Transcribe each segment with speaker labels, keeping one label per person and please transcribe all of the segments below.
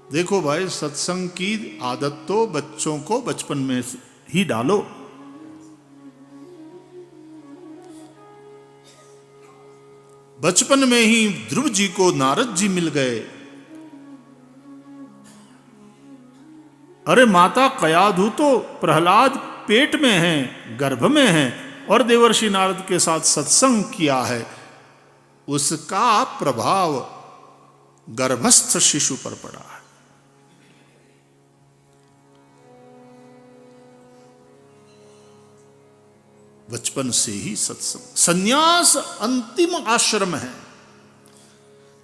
Speaker 1: देखो भाई, सत्संग की आदत तो बच्चों को बचपन में ही डालो। बचपन में ही ध्रुव जी को नारद जी मिल गए। अरे माता कयाधु तो प्रहलाद पेट में है, गर्भ में है, और देवर्षि नारद के साथ सत्संग किया है। उसका प्रभाव गर्भस्थ शिशु पर पड़ा है। बचपन से ही सत्संग। संन्यास अंतिम आश्रम है,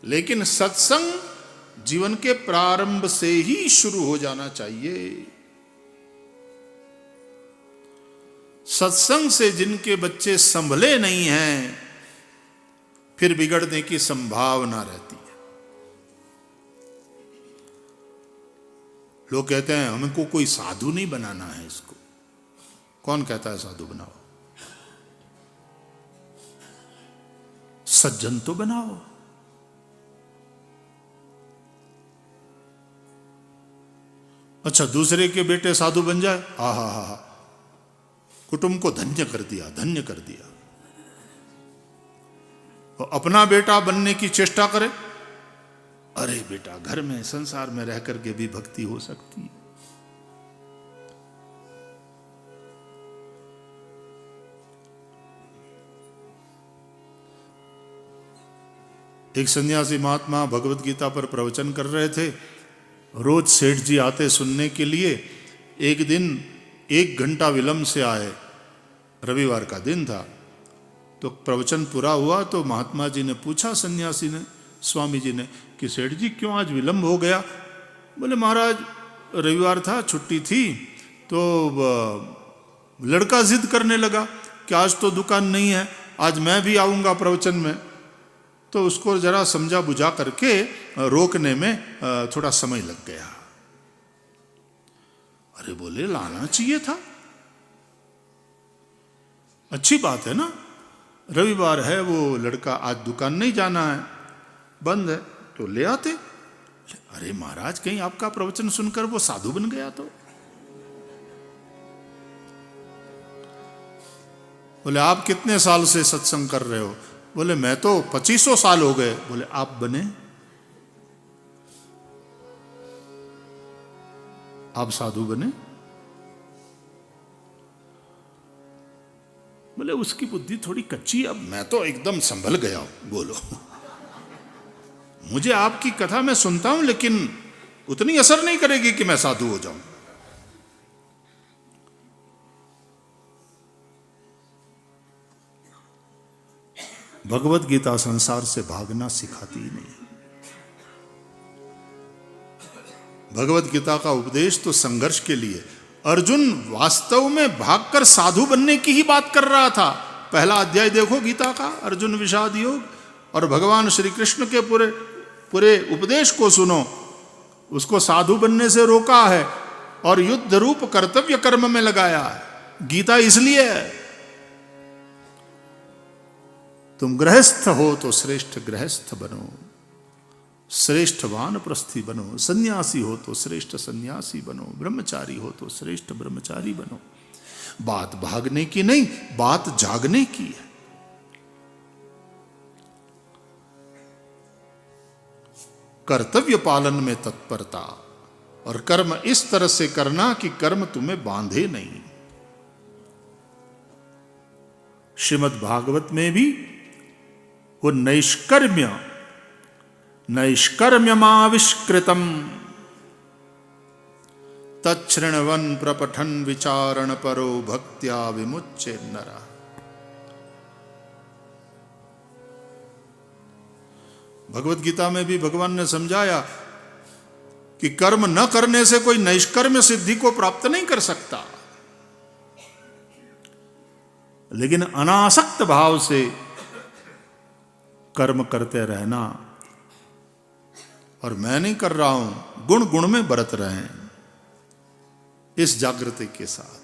Speaker 1: लेकिन सत्संग जीवन के प्रारंभ से ही शुरू हो जाना चाहिए। सत्संग से जिनके बच्चे संभले नहीं हैं, फिर बिगड़ने की संभावना रहती है। लोग कहते हैं हमको कोई साधु नहीं बनाना है। इसको कौन कहता है साधु बनाओ? सज्जन तो बनाओ। अच्छा, दूसरे के बेटे साधु बन जाए, हा हा हा, कुटुंब को धन्य कर दिया, धन्य कर दिया। और अपना बेटा बनने की चेष्टा करे, अरे बेटा घर में संसार में रह करके भी भक्ति हो सकती है। एक सन्यासी महात्मा भगवत गीता पर प्रवचन कर रहे थे। रोज सेठ जी आते सुनने के लिए। एक दिन 1 घंटा विलंब से आए। रविवार का दिन था। तो प्रवचन पूरा हुआ तो महात्मा जी ने पूछा सन्यासी ने, स्वामी जी ने, कि सेठ जी क्यों आज विलंब हो गया? बोले महाराज रविवार था, छुट्टी थी, तो लड़का जिद करने लगा कि आज तो दुकान नहीं है, आज मैं भी आऊँगा प्रवचन में। तो उसको जरा समझा बुझा करके रोकने में थोड़ा समय लग गया। अरे बोले लाना चाहिए था, अच्छी बात है ना, रविवार है, वो लड़का आज दुकान नहीं जाना है, बंद है, तो ले आते। अरे महाराज कहीं आपका प्रवचन सुनकर वो साधु बन गया तो? बोले आप कितने साल से सत्संग कर रहे हो? बोले मैं तो 2500 साल हो गए। बोले आप बने? आप साधु बने? बोले उसकी बुद्धि थोड़ी कच्ची, अब मैं तो एकदम संभल गया हूं। बोलो, मुझे आपकी कथा मैं सुनता हूं, लेकिन उतनी असर नहीं करेगी कि मैं साधु हो जाऊं। भगवत गीता संसार से भागना सिखाती ही नहीं। भगवत गीता का उपदेश तो संघर्ष के लिए। अर्जुन वास्तव में भागकर साधु बनने की ही बात कर रहा था। पहला अध्याय देखो गीता का, अर्जुन विषाद योग, और भगवान श्री कृष्ण के पूरे उपदेश को सुनो। उसको साधु बनने से रोका है और युद्ध रूप कर्तव्य कर्म में लगाया है। गीता इसलिए है, तुम गृहस्थ हो तो श्रेष्ठ गृहस्थ बनो, श्रेष्ठ वानप्रस्थी बनो, सन्यासी हो तो श्रेष्ठ सन्यासी बनो, ब्रह्मचारी हो तो श्रेष्ठ ब्रह्मचारी बनो। बात भागने की नहीं, बात जागने की है। कर्तव्य पालन में तत्परता, और कर्म इस तरह से करना कि कर्म तुम्हें बांधे नहीं। श्रीमद् भागवत में भी वो नैष्कर्म्यमाविष्कृतम तच्छृण्वन् प्रपठन् विचारण परो भक्त्या विमुच्य नरः। भगवत गीता में भी भगवान ने समझाया कि कर्म न करने से कोई नैष्कर्म्य सिद्धि को प्राप्त नहीं कर सकता, लेकिन अनासक्त भाव से कर्म करते रहना। और मैं नहीं कर रहा हूं, गुण गुण में बरत रहे हैं, इस जागृति के साथ।